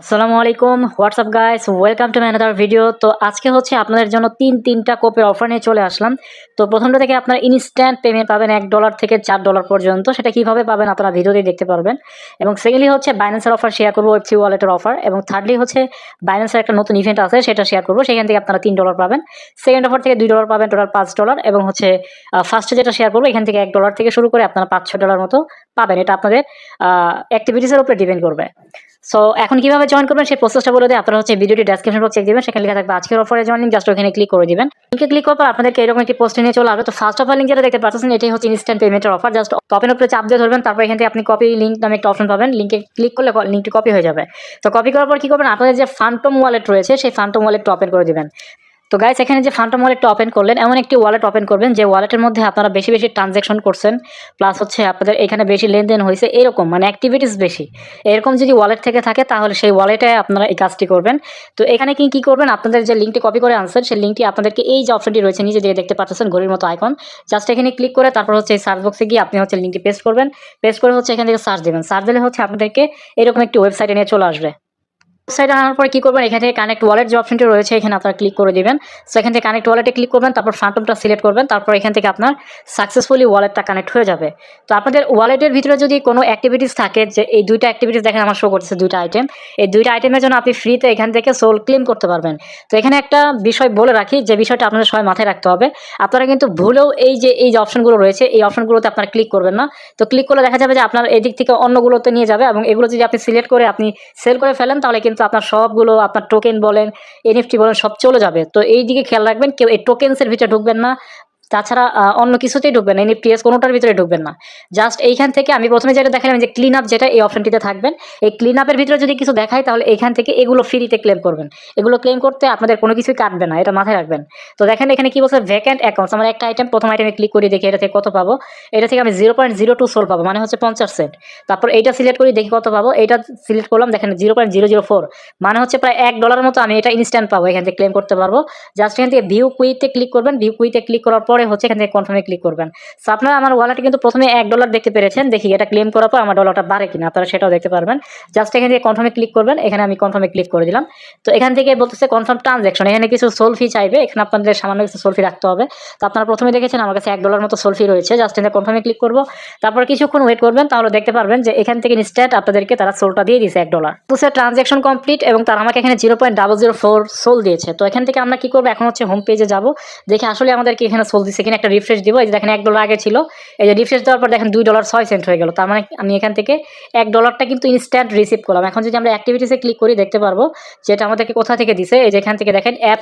আসসালামু আলাইকুম WhatsApp guys, welcome to my another video. তো আজকে হচ্ছে আপনাদের জন্য তিনটা কোপের অফার নিয়ে চলে আসলাম। তো প্রথমটা থেকে আপনারা ইনস্ট্যান্ট পেমেন্ট পাবেন $1 থেকে $4 পর্যন্ত। সেটা কিভাবে পাবেন আপনারা ভিডিওতেই দেখতে পারবেন। এবং সেকেন্ডলি হচ্ছে বাইন্যান্সের অফার শেয়ার করবো, ওয়েব3 ওয়ালেটের অফার। এবং থার্ডলি হচ্ছে বাইন্যান্সের একটা নতুন ইভেন্ট আছে, সেটা শেয়ার করবো। সেখান থেকে আপনারা $3 পাবেন। সেকেন্ড অফার থেকে $2 পাবেন, টোটাল $5। এবং হচ্ছে ফার্স্টে যেটা শেয়ার করবো, এখান থেকে $1 থেকে শুরু করে আপনারা $5-6 মতো পাবেন। এটা আপনাদের অ্যাক্টিভিটিসের উপরে ডিপেন্ড করবে। সো এখন কিভাবে জয়েন করবেন সেই প্রসেসটা বলে দিই। আপনারা হচ্ছে ভিডিওটি ডেসক্রিপশন বক্সে চেক দিবেন, সেখানে লেখা থাকবে আজকের অফারে জয়েনিং। জাস্ট ওখানে ক্লিক করে দিবেন। লিঙ্কে ক্লিক করার পর আপনাদেরকে এরকম একটি পোস্ট নিয়ে চলে আসবে। তো ফার্স্ট অফার লিঙ্ক যেটা দেখতে পাচ্ছেন, এটাই হচ্ছে ইনস্ট্যান্ট পেমেন্টের অফার। জাস্ট ওপেন উপরে চাপ দিয়ে ধরবেন, তারপর এখান থেকে আপনি কপি লিঙ্ক নামে একটা অপশন পাবেন। লিঙ্কে ক্লিক করলে লিঙ্কটি কপি হয়ে যাবে। তো কপি করার পর কি করবেন, আপনাদের যে ফান্টম ওয়ালেট রয়েছে সেই ফান্টম ওয়ালেটটা ওপেন করে দিবেন। তো গাইস, এখানে যে ফান্টম ওয়ালেটটা ওপেন করলেন, এমন একটি ওয়ালেট ওপেন করবেন যে ওয়ালেটের মধ্যে আপনারা বেশি ট্রানজ্যাকশন করছেন, প্লাস হচ্ছে আপনাদের এখানে বেশি লেনদেন হয়েছে, এরকম মানে অ্যাক্টিভিটিস বেশি, এরকম যদি ওয়ালেট থেকে থাকে তাহলে সেই ওয়ালেটে আপনারা এই কাজটি করবেন। তো এখানে কি করবেন, আপনাদের যে লিঙ্কটি কপি করে আনছেন সেই লিঙ্কটি আপনাদেরকে এই যে অপশনটি রয়েছে নিচে দিকে দেখতে পাচ্ছেন ঘড়ির মতো আইকন, জাস্ট এখানে ক্লিক করে তারপর হচ্ছে এই সার্চ বক্সে গিয়ে আপনি হচ্ছে লিঙ্কটি পেস্ট করবেন। পেস্ট করে হচ্ছে এখান থেকে সার্চ দেবেন। সার্চ দিলে হচ্ছে আপনাদেরকে এরকম একটি ওয়েবসাইটে নিয়ে চলে আসবে। ওয়েবসাইটে আনার পরে কী করবেন, এখান থেকে কানেক্ট ওয়ালেট যে অপশনটি রয়েছে এখানে আপনারা ক্লিক করে দিবেন। সো এখান থেকে কানেক্ট ওয়ালেটে ক্লিক করবেন, তারপর ফান্টমটা সিলেক্ট করবেন, তারপর এখান থেকে আপনার সাকসেসফুলি ওয়ালেটটা কানেক্ট হয়ে যাবে। তো আপনাদের ওয়ালেটের ভিতরে যদি কোনো অ্যাক্টিভিটিস থাকে, যে এই দুইটা অ্যাক্টিভিটিস দেখেন আমার শো করতেছে দুইটা আইটেম, এই দুইটা আইটেমের জন্য আপনি ফ্রিতে এখান থেকে সোল ক্লেম করতে পারবেন। তো এখানে একটা বিষয় বলে রাখি, যে বিষয়টা আপনাদের সবাই মাথায় রাখতে হবে। আপনারা কিন্তু ভুলেও এই যে অপশনগুলো রয়েছে এই অপশনগুলোতে আপনারা ক্লিক করবেন না। তো ক্লিক করলে দেখা যাবে যে আপনার এদিক থেকে অন্যগুলোতে নিয়ে যাবে, এবং এগুলো যদি আপনি সিলেক্ট করে আপনি সেল করে ফেলেন তাহলে কিন্তু আপনার সবগুলো, আপনার টোকেন বলেন, এনএফটি বলেন, সব চলে যাবে। তো এই দিকে খেয়াল রাখবেন, কেউ এই টোকেন্সের ভিতরে ঢুকবেন না, তাছাড়া অন্য কিছুতেই ঢুকবেন না, এনএফটিএস কোনোটার ভিতরে ঢুকবেন না। জাস্ট এইখান থেকে আমি প্রথমে যেটা দেখালাম যে ক্লিন আপ, যেটা এই অপশনটিতে থাকবেন, এই ক্লিন আপের ভিতরে যদি কিছু দেখায় তাহলে এখান থেকে এগুলো ফ্রিতে ক্লেম করবেন। এগুলো ক্লেম করতে আপনাদের কোনো কিছুই কাটবে না, এটা মাথায় রাখবেন। তো দেখেন এখানে কি বলছে, ভ্যাকেন্ট অ্যাকাউন্টস। আমার একটা আইটেম, প্রথম আইটেমে ক্লিক করে দেখি এটা থেকে কত পাবো। এটা থেকে আমি 0.02 সোল পাবো, মানে হচ্ছে 50 সেন্ট। তারপর এইটা সিলেক্ট করি, দেখি কত পাবো। এইটা সিলেক্ট করলাম, দেখেন 0.004, মানে হচ্ছে প্রায় $1 মতো আমি এটা ইনস্ট্যান্ট পাবো, এখান থেকে ক্লেম করতে পারবো। জাস্ট এখান থেকে ভিউ কুইতে ক্লিক করবেন। ভিউ কুইতে ক্লিক করার পরে হচ্ছে এখান থেকে কনফার্মে ক্লিক করবেন। সো আপনারা আমার ওয়ালেটে কিন্তু প্রথমে $1 দেখতে পেরেছেন, দেখি এটা ক্লেম করার পর আমার ডলারটা বাড়ে কিনা, আপনারা সেটাও দেখতে পারবেন। জাস্ট এখান থেকে কনফার্মে ক্লিক করবেন। এখানে আমি কনফার্মে ক্লিক করে দিলাম। তো এখান থেকে বলতেছে কনফার্ম ট্রানজ্যাকশন, এখানে কিছু সোল ফি চাইবে, এখানে আপনাদের সামান্য কিছু সোল ফি রাখতে হবে। তো আপনারা প্রথমে দেখেছেন আমার কাছে $1 মতো সোল ফি রয়েছে। জাস্ট এখানে কনফার্মে ক্লিক করবো, তারপর কিছুক্ষণ ওয়েট করবেন, তাহলে দেখতে পারবেন যে এখান থেকে ইনস্ট্যান্ট আপনাদেরকে তারা সোলটা দিয়ে দিয়েছে $1। তো সে ট্রানজ্যাকশন কমপ্লিট, এবং তারা আমাকে এখানে 0.004 সোল দিয়েছে। তো এখান থেকে আমরা কি করবো, এখন হচ্ছে হোম পেজে যাবো, দেখি আসলে আমাদেরকে এখানে সোল দিচ্ছে কিনা। একটা রিফ্রেশ দিব, এই যে দেখেন $1 আগে ছিল, এই যে রিফ্রেশ দেওয়ার পর দেখেন $2.06 হয়ে গেল। তার মানে আমি এখান থেকে $1টা কিন্তু ইনস্ট্যান্ট রিসিভ করলাম। এখন যদি আমরা অ্যাক্টিভিটিসে ক্লিক করি দেখতে পারবো যেটা আমাদেরকে কোথা থেকে দিছে, এই যে এখান থেকে দেখেন অ্যাপ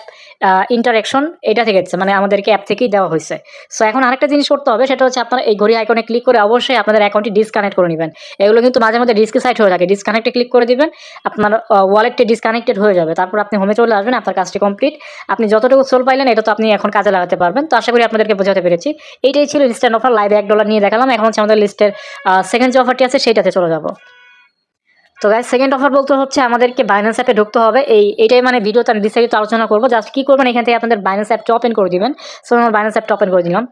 ইন্টারেকশন, এটা থেকে দিচ্ছে, মানে আমাদেরকে অ্যাপ থেকেই দেওয়া হয়েছে। সো এখন আরেকটা জিনিস করতে হবে, সেটা হচ্ছে আপনারা এই ঘড়ি আইকনে ক্লিক করে অবশ্যই আপনাদের অ্যাকাউন্টটি ডিসকানেক্ট করে নেবেন। এগুলো কিন্তু মাঝে মধ্যে রিস্কি সাইট হয়ে থাকে। ডিসকানেক্টে ক্লিক করে দিবেন, আপনার ওয়ালেটটি ডিসকানেক্টেড হয়ে যাবে। তারপর আপনি হোমে চলে আসবেন, আপনার কাজটি কমপ্লিট। আপনি যতটুকু সোল পাইলেন এটা তো আপনি এখন কাজে লাগাতে পারবেন। তো আশা করি আপনাদেরকে বোঝাতে পেরেছি। এইটাই ছিল ইনস্ট্যান্ট অফার, লাইভে $1 নিয়ে দেখালাম। এখন হচ্ছে আমাদের লিস্টের সেকেন্ড যে অফারটি আছে সেইটাতে চলে যাব। তো গাইস, সেকেন্ড অফার বলতে হচ্ছে আমাদেরকে বাইন্যান্স অ্যাপে ঢুকতে হবে। এইটাই মানে ভিডিওতে আমি বিস্তারিত আলোচনা করবো। জাস্ট কি করবেন, এখান থেকে আপনাদের বাইন্যান্স অ্যাপটা ওপেন করে দিবেন। সো আমার বাইন্যান্স অ্যাপটা ওপেন করে দিলাম।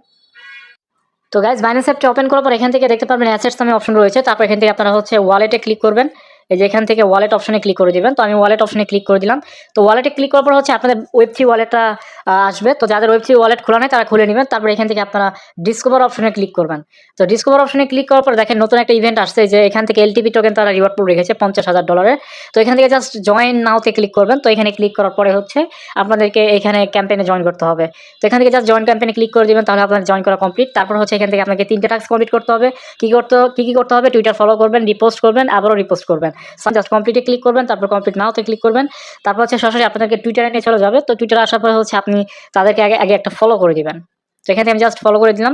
তো গাইস, বাইন্যান্স অ্যাপটা ওপেন করার পর এখান থেকে দেখতে পারবেন অ্যাসেটস নামে অপশন রয়েছে। তারপর এখান থেকে আপনারা হচ্ছে ওয়ালেটে ক্লিক করবেন। এই যে এখান থেকে ওয়ালেট অপশনে ক্লিক করে দিবেন। তো আমি ওয়ালেট অপশনে ক্লিক করে দিলাম। তো ওয়ালেটে ক্লিক করার পর হচ্ছে আপনাদের ওয়েব3 ওয়ালেটটা আসবে। তো যাদের ওয়েব3 ওয়ালেট খোলা নেই তারা খুলে নেবেন। তারপর এখান থেকে আপনারা ডিসকভার অপশনে ক্লিক করবেন। তো ডিসকভার অপশনে ক্লিক করার পর দেখেন নতুন একটা ইভেন্ট আসছে, যে এখান থেকে এলটিপি টোকেন তারা রিওয়ার্ড পুল রেখেছে $50,000। তো এখান থেকে জাস্ট জয়েন নাওতে ক্লিক করবেন। তো এখানে ক্লিক করার পরে হচ্ছে আপনাদেরকে এখানে ক্যাম্পেইনে জয়েন করতে হবে। তো এখান থেকে জাস্ট জয়েন ক্যাম্পেইনে ক্লিক করে দিবেন, তাহলে আপনার জয়েন করা কমপ্লিট। তারপর হচ্ছে এখান থেকে আপনাকে 3টে টাস্ক কমপ্লিট করতে হবে। কি করতে হবে, টুইটার ফলো করবেন, রিপোস্ট করবেন, আবারও রিপোস্ট করবেন। জাস্ট কমপ্লিটে ক্লিক করবেন, তারপর কমপ্লিট নাওতে ক্লিক করবেন। তারপর হচ্ছে সরাসরি আপনাদেরকে টুইটারে নিয়ে চলে যাবে। তো টুইটারে আসার পরে হচ্ছে আপনি তাদেরকে আগে একটা ফলো করে দিবেন। তো এখান থেকে আমি জাস্ট ফলো করে দিলাম।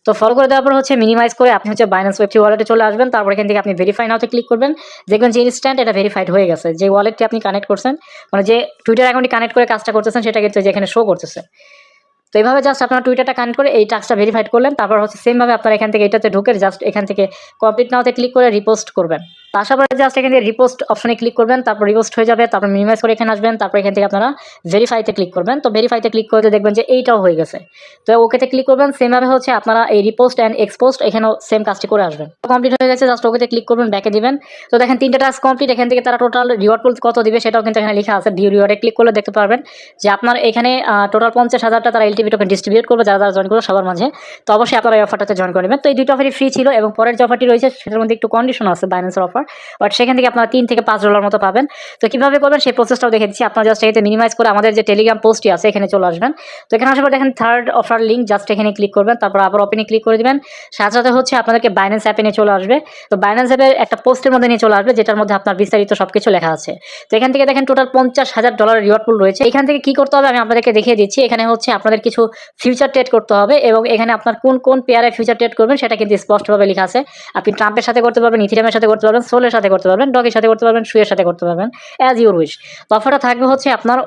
তো ফলো করে দেওয়ার পর হচ্ছে মিনিমাইজ করে আপনি হচ্ছে বাইন্যান্স ওয়েব3 ওয়ালেটে চলে আসবেন। তারপর এখান থেকে আপনি ভেরিফাই নাওতে ক্লিক করবেন। দেখবেন যে ইনস্ট্যান্ট এটা ভেরিফাইড হয়ে গেছে। যে ওয়ালেটটি আপনি কানেক্ট করছেন, মানে যে টুইটার অ্যাকাউন্টটি কানেক্ট করে কাজটা করতেছেন, সেটা কিন্তু যেখানে শো করতেছে। তো এইভাবে জাস্ট আপনার টুইটারটা কানেক্ট করে এই টাস্কটা ভেরিফাইড করলেন। তারপর হচ্ছে সেমভাবে আপনারা এখান থেকে এটাতে ঢুকে জাস্ট এখান থেকে কমপ্লিট নাওতে ক্লিক করে রিপোস্ট করবেন। আসার পরে জাস্ট এখান থেকে রিপোস্ট অপশনে ক্লিক করবেন, তারপর রিপোস্ট হয়ে যাবে, তারপর মিনিমাইজ করে এখানে আসবেন, তারপর এখান থেকে আপনারা ভেরিফাইতে ক্লিক করবেন। তো ভেরিফাইতে ক্লিক করতে দেখবেন যে এইটাও হয়ে গেছে। তো ওকেতে ক্লিক করবেন। সেমভাবে হচ্ছে আপনারা এই রিপোস্ট অ্যান্ড এক্সপোস্ট এখানেও সেম কাজটি করে আসবেন। কমপ্লিট হয়ে গেছে, জাস্ট ওকেতে ক্লিক করবেন, ব্যাকে দিবেন। তো দেখেন 3টা টাস্ক কমপ্লিট। এখান থেকে তারা টোটাল রিওয়ার্ড পুল কত দিবে সেটাও কিন্তু এখানে লেখা আছে। ভিউ রিওয়ার্ডে ক্লিক করলে দেখতে পারবেন যে আপনার এখানে টোটাল 50,000টা তারা এলটিভি টোকেন ডিস্ট্রিবিউট করবে যারা যারা জয়েন করবে সবার মাঝে। তো অবশ্যই আপনারা এই অফারটাতে জয়েন করে নেবেন। তো এই 2টা অফারই ফ্রি ছিল এবং পরের যে অফারটি রয়েছে সেটার মধ্যে একটু কন্ডিশন আছে বাইন্যান্সের অফার, বাট সেখান থেকে আপনারা 3 থেকে $5 মতো পাবেন। তো কীভাবে করবেন সেই প্রসেসটাও দেখে দিচ্ছি। আপনারা জাস্ট এখানে মিনিমাইজ করে আমাদের যে টেলিগ্রাম পোস্টটি আছে এখানে চলে আসবেন। তো এখানে আসার পর দেখেন থার্ড অফার লিঙ্ক, জাস্ট এখানে ক্লিক করবেন, তারপর আবার ওপেনে ক্লিক করে দিবেন। সাথে সাথে হচ্ছে আপনাদেরকে বাইন্যান্স অ্যাপে নিয়ে চলে আসবে। তো বাইন্যান্স অ্যাপের একটা পোস্টের মধ্যে নিয়ে চলে আসবে যেটার মধ্যে আপনার বিস্তারিত সব কিছু লেখা আছে। তো এখান থেকে দেখেন টোটাল $50,000 রিওয়ার্ড পুল রয়েছে। এখান থেকে কি করতে হবে আমি আপনাদেরকে দেখিয়ে দিচ্ছি। এখানে হচ্ছে আপনাদের কিছু ফিউচার ট্রেড করতে হবে এবং এখানে আপনার কোন কোন পেয়ারে ফিউচার ট্রেড করবেন সেটা কিন্তু স্পষ্টভাবে লেখা আছে। আপনি ট্রাম্পের সাথে করতে পারবেন, ইথিরিয়ামের সাথে করতে পারবেন, সোলের সাথে করতে পারবেন, ডগের সাথে করতে পারবেন, শুয়ের সাথে করতে পারবেন, অ্যাজ ইউর উইশ। তো অফারটা থাকবে হচ্ছে আপনার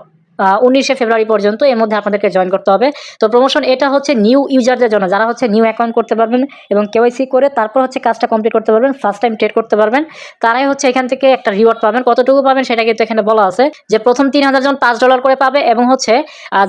19শে ফেব্রুয়ারি পর্যন্ত। এর মধ্যে আপনাদেরকে জয়েন করতে হবে। তো প্রমোশন এটা হচ্ছে নিউ ইউজারদের জন্য, যারা হচ্ছে নিউ অ্যাকাউন্ট করতে পারবেন এবং কেওয়াইসি করে তারপর হচ্ছে কাজটা কমপ্লিট করতে পারবেন, ফার্স্ট টাইম ট্রেড করতে পারবেন, তারাই হচ্ছে এখান থেকে একটা রিওয়ার্ড পাবেন। কতটুকু পাবেন সেটা কিন্তু এখানে বলা আছে যে প্রথম 3,000 জন $5 করে পাবে এবং হচ্ছে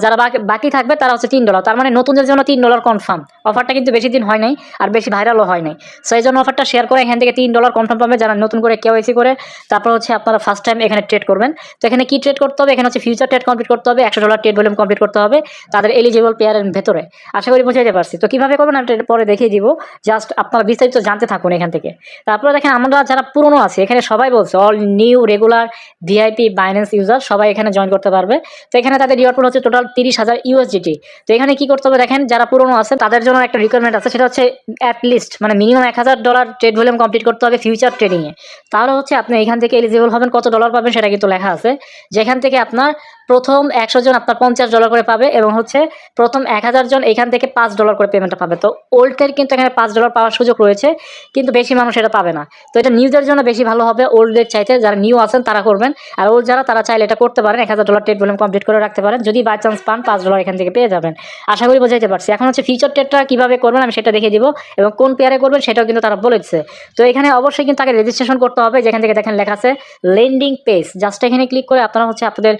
যারা বাকি থাকবে তারা হচ্ছে $3। তার মানে নতুনদের জন্য $3 কনফার্ম। অফারটা কিন্তু বেশি দিন হয় নাই আর বেশি ভাইরালও হয় নাই। সো এই জন্য অফারটা শেয়ার করে এখান থেকে $3 কনফার্ম পাবে যারা নতুন করে কেওয়াইসি করে তারপর হচ্ছে আপনারা ফার্স্ট টাইম এখানে ট্রেড করবেন। তো এখানে কি ট্রেড করতে হবে, এখানে হচ্ছে ফিউচার ট্রেড কমপ্লিট করতে হবে, $100 ট্রেড ভলিউম কমপ্লিট করতে হবে তাদের এলিজিবল পেয়ারের ভেতরে। আশা করি বুঝাইতে পারছি। তো কীভাবে করবেন আমি পরে দেখিয়ে দিব, জাস্ট আপনারা বিস্তারিত জানতে থাকুন এখান থেকে। তারপরে দেখেন আমরা যারা পুরনো আছি এখানে সবাই বলছে all new regular VIP Binance user সবাই এখানে জয়েন করতে পারবে। তো এখানে তাদের রিওয়ার্ড পুল হচ্ছে টোটাল 30,000 USDT। তো এখানে কি করতে হবে দেখেন, যারা পুরনো আছে তাদের জন্য একটা রিকোয়ারমেন্ট আছে, সেটা হচ্ছে অ্যাটলিস্ট মানে মিনিমাম $1,000 ট্রেড ভলিউম কমপ্লিট করতে হবে ফিউচার ট্রেডিংয়ে। তাহলে হচ্ছে আপনি এখান থেকে এলিজিবল হবেন। কত ডলার পাবেন সেটা কিন্তু লেখা আছে, যেখান থেকে আপনার প্রথম 100 জন আপনার $50 করে পাবে এবং হচ্ছে প্রথম 1000 জন এখান থেকে $5 করে পেমেন্টটা পাবে। তো ওল্ডের কিন্তু এখানে $5 পাওয়ার সুযোগ রয়েছে, কিন্তু বেশি মানুষ এটা পাবে না। তো এটা নিউদের জন্য বেশি ভালো হবে, ওল্ডের চাইতে যারা নিউ আছেন তারা করবেন। আর ওল্ড যারা তারা চাইলে এটা করতে পারেন, $1000 ট্রেড ভলিউম কমপ্লিট করে রাখতে পারেন। যদি বাই চান্স পান $5 এখান থেকে পেয়ে যাবেন। আশা করি বোঝাইতে পারছি। এখন হচ্ছে ফিউচার ট্রেডটা কীভাবে করবেন আমি সেটা দেখিয়ে দিব এবং কোন পেয়ারে করবেন সেটাও কিন্তু তারা বলেছে। তো এখানে অবশ্যই কিন্তু তাকে রেজিস্ট্রেশন করতে হবে, যেখান থেকে দেখেন লেখা আছে লেন্ডিং পেজ। জাস্ট এখানে ক্লিক করে আপনারা হচ্ছে আপনাদের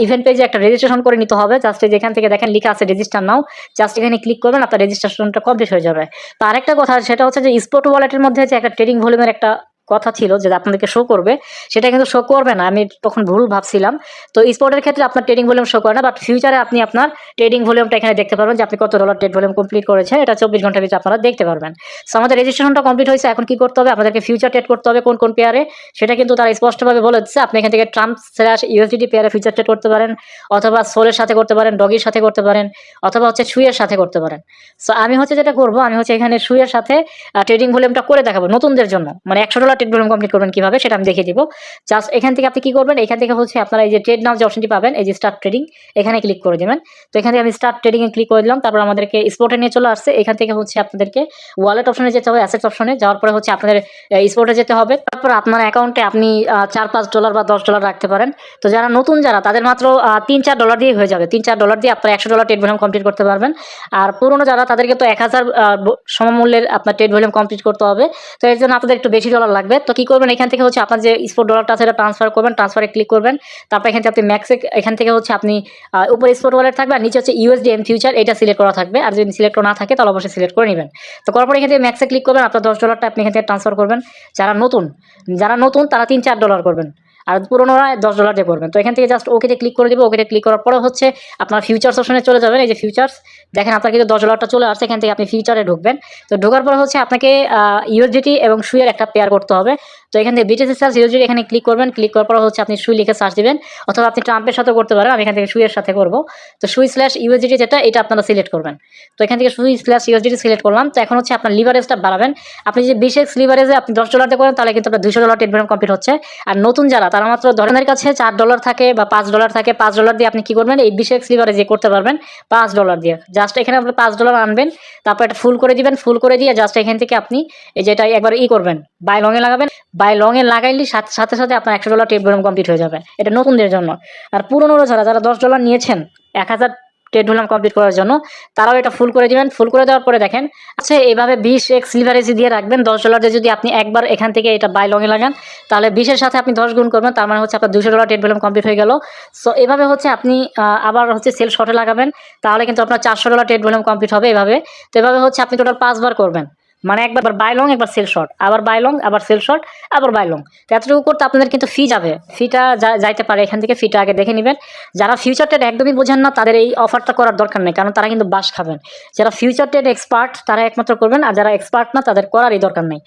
ইভেন্ট পেজে একটা রেজিস্ট্রেশন করে নিতে হবে। জাস্ট যেখান থেকে দেখেন লেখা আছে রেজিস্টার নাও, জাস্ট এখানে ক্লিক করবেন, আপনার রেজিস্ট্রেশনটা কমপ্লিট হয়ে যাবে। তো আরেকটা কথা সেটা হচ্ছে যে স্পট ওয়ালেটের মধ্যে যে একটা ট্রেডিং ভলিউমের একটা কথা ছিল যেটা আপনাদেরকে শো করবে, সেটা কিন্তু শো করবে না। আমি তখন ভুল ভাবছিলাম। তো স্পটের ক্ষেত্রে আপনার ট্রেডিং ভলিউম শো করে না, বাট ফিউচারে আপনি আপনার ট্রেডিং ভলিউমটা এখানে দেখতে পারবেন যে আপনি কত ডলার ট্রেড ভলিউম কমপ্লিট করেছেন। এটা 24 ঘন্টার ভিতরে আপনারা দেখতে পারবেন। সো আমাদের রেজিস্ট্রেশনটা কমপ্লিট হয়েছে। এখন কি করতে হবে, আপনাদেরকে ফিউচার ট্রেড করতে হবে কোন কোন পেয়ারে সেটা কিন্তু তারা স্পষ্টভাবে বলে দিচ্ছে। আপনি এখান থেকে ট্রাম্প/USDT পেয়ারে ফিউচার ট্রেড করতে পারেন, অথবা সোলের সাথে করতে পারেন, ডগির সাথে করতে পারেন, অথবা হচ্ছে শুয়ের সাথে করতে পারেন। সো আমি হচ্ছে যেটা করবো, আমি হচ্ছে এখানে শুয়ের সাথে ট্রেডিং ভলিউমটা করে দেখাবো নতুনদের জন্য। মানে $100 ট্রেড ভলিউম কমপ্লিট করবেন কিভাবে সেটা আমি দেখিয়ে দিব। জাস্ট এখান থেকে আপনি কি করবেন, এখান থেকে হচ্ছে আপনারা এই যে ট্রেড নাও যে অপশনটি পাবেন, এই যে স্টার্ট ট্রেডিং, এখানে ক্লিক করে দেবেন। তো এখান থেকে আমি স্টার্ট ট্রেডিংয়ে ক্লিক করে দিলাম। তারপর আমাদেরকে স্পটে নিয়ে চলে আসছে। এখান থেকে হচ্ছে আপনাদেরকে ওয়ালেট অপশনে যেতে হবে, অ্যাসেটস অপশনে যাওয়ার পরে হচ্ছে আপনাদের স্পটে যেতে হবে। তারপর আপনার অ্যাকাউন্টে আপনি $4-5 বা $10 রাখতে পারেন। তো যারা নতুন যারা তাদের মাত্র $3-4 দিয়ে হয়ে যাবে। $3-4 দিয়ে আপনার $100 ট্রেড ভলিউম কমপ্লিট করতে পারবেন। আর পুরনো যারা তাদেরকে তো 1000 সমমূল্যের আপনার ট্রেড ভলিউম কমপ্লিট করতে হবে। তো এর জন্য আপনাদের একটু বেশি ডলার লাগবে। তো কি করবেন, এখান থেকে হচ্ছে আপনার যে স্পট ডলারটা আছে সেটা ট্রান্সফার করবেন, ট্রান্সফারে ক্লিক করবেন। তারপর এখান থেকে আপনি ম্যাক্সে এখান থেকে হচ্ছে আপনি উপরে স্পট ওয়ালেট থাকবে আর নিচে হচ্ছে USD ফিউচার, এটা সিলেক্ট করা থাকবে। আর যদি সিলেক্ট না থাকে তাহলে অবশ্যই সিলেক্ট করে নেবেন। তো করার পর এখান থেকে ম্যাক্সে ক্লিক করবেন, আপনার $10টা আপনি এখান থেকে ট্রান্সফার করবেন। যারা নতুন তারা $3-4 করবেন, আর পুরোনোরা $10 দিয়ে করবেন। তো এখান থেকে জাস্ট ওকেতে ক্লিক করে দেবো। ওকেতে ক্লিক করার পরে হচ্ছে আপনার ফিউচার্স অপশনে চলে যাবেন। এই যে ফিউচার্স দেখেন আপনার কিন্তু $10টা চলে আসছে। এখান থেকে আপনি ফিউচারে ঢুকবেন। তো ঢোকার পরে হচ্ছে আপনাকে USDT এবং শুয়ের একটা পেয়ার করতে হবে। তো এখান থেকে BTC/USDT এখানে ক্লিক করবেন। ক্লিক করার পর হচ্ছে আপনি শুই লিখে সার্চ দিবেন, অথবা আপনি ট্রাম্পের সাথে করতে পারেন। আমি এখান থেকে শুয়ের সাথে করবো। তো শুই/USDT যেটা এটা আপনারা সিলেক্ট করবেন। তো এখান থেকে শুই/USDT সিলেক্ট করলাম। তো এখন হচ্ছে আপনার লিভারেজটা বাড়াবেন। আপনি যে 20x লিভারেজে আপনি $10 দিয়ে করেন তাহলে কিন্তু আপনার $200 ট্রেড ভলিউম কমপ্লিট হচ্ছে। আর নতুন যারা তারা মাত্র ধরেনের কাছে $4 থাকে বা $5 থাকে, $5 দিয়ে আপনি কি করবেন, এই 20x লিভারেজে করতে পারবেন $5 দিয়ে। জাস্ট এখানে আপনি $5 আনবেন, তারপর এটা ফুল করে দিবেন। ফুল করে দিয়ে জাস্ট এখান থেকে আপনি এই যেটা একবার করবেন, বাই লংয়ে লাগাবেন। বাই লংয়ে লাগাইলে সাথে সাথে আপনার $100 ট্রেড ভলিউম কমপ্লিট হয়ে যাবে। এটা নতুনদের জন্য। আর পুরোনো যারা $10 নিয়েছেন 1000 ট্রেড ভলিউম কমপ্লিট করার জন্য, তারাও এটা ফুল করে দিবেন। ফুল করে দেওয়ার পরে দেখেন আচ্ছা এইভাবে 20x লিভারেজ দিয়ে রাখবেন। $10 দিয়ে যদি আপনি একবার এখান থেকে এটা বাই লংয়ে লাগান, তাহলে 20-এর সাথে আপনি 10 গুণ করবেন, তার মানে হচ্ছে আপনার $200 ট্রেড ভলিউম কমপ্লিট হয়ে গেল। সো এভাবে হচ্ছে আপনি আবার হচ্ছে সেল শর্টে লাগাবেন, তাহলে কিন্তু আপনার $400 ট্রেড ভলিউম কমপ্লিট হবে এভাবে। তো এভাবে হচ্ছে আপনি টোটাল 5 বার করবেন, মানে একবার বাই লং, একবার সেল শর্ট, আবার বাই লং, আবার সেল শর্ট, আবার বাই লং। তো এতটুকু করতে আপনাদের কিন্তু ফি যাবে, ফিটা যাইতে পারে এখান থেকে, ফিটা আগে দেখে নেবেন। যারা ফিউচার ট্রেড একদমই বোঝেন না তাদের এই অফারটা করার দরকার নেই, কারণ তারা কিন্তু বাস খাবেন। যারা ফিউচার ট্রেড এক্সপার্ট তারা একমাত্র করবেন, আর যারা এক্সপার্ট না তাদের করারই দরকার নেই।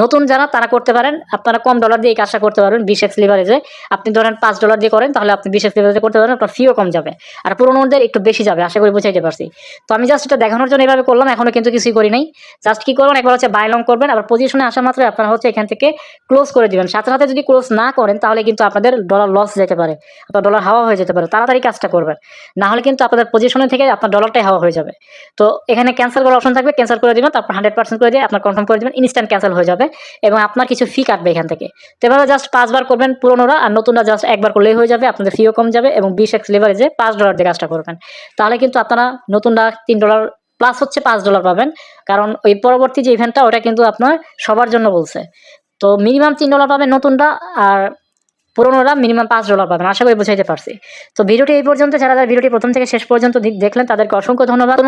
নতুন যারা তারা করতে পারেন, আপনারা কম ডলার দিয়ে এই কাজটা করতে পারবেন। 20x লিভারেজে আপনি ধরেন $5 দিয়ে করেন, তাহলে আপনি 20x লিভারেজে করতে পারেন, আপনার ফিও কম যাবে, আর পুরোনোদের একটু বেশি যাবে, আশা করি বুঝাইতে পারছি। তো আমি জাস্ট এটা দেখানোর জন্য এভাবে করলাম, এখনো কিন্তু কিছুই করি নাই। জাস্ট কি করবেন, একবার হচ্ছে বাই লং করবেন, আবার পজিশনে আসা মাত্র আপনারা হচ্ছে এখান থেকে ক্লোজ করে দিবেন। সাথে সাথে যদি ক্লোজ না করেন তাহলে কিন্তু আপনাদের ডলার লস যেতে পারে, আপনার ডলার হাওয়া হয়ে যেতে পারে। তাড়াতাড়ি কাজটা করবেন, না হলে কিন্তু আপনাদের পজিশনে থেকে আপনার ডলারটাই হাওয়া হয়ে যাবে। তো এখানে ক্যান্সেল করার অপশন থাকবে, ক্যান্সেল করে দিবেন, তারপর 100% করে দিয়ে আপনার কনফার্ম করে দিবেন, ইনস্ট্যান্ট ক্যান্সেল হয়ে যাবে এবং আপনার কিছু ফি কাটবে এখান থেকে। তো এভাবে জাস্ট 5 বার করবেন পুরোনোরা, আর নতুনরা জাস্ট একবার করলেই হয়ে যাবে, আপনাদের ফিও কম যাবে এবং 20x লিভারেজে $5 দিয়ে কাজটা করবেন। তাহলে কিন্তু আপনারা নতুনরা $3 প্লাস হচ্ছে $5 পাবেন, কারণ ওই পরবর্তী যে ইভেন্টটা ওটা কিন্তু আপনার সবার জন্য বলছে। তো মিনিমাম $3 পাবেন নতুনরা, আর পুরোনোরা মিনিমাম $5 পাবেন। আশা করি বুঝাইতে পারছি। তো ভিডিওটি এই পর্যন্ত, যারা ভিডিওটি প্রথম থেকে শেষ পর্যন্ত দেখলেন তাদেরকে অসংখ্য ধন্যবাদ।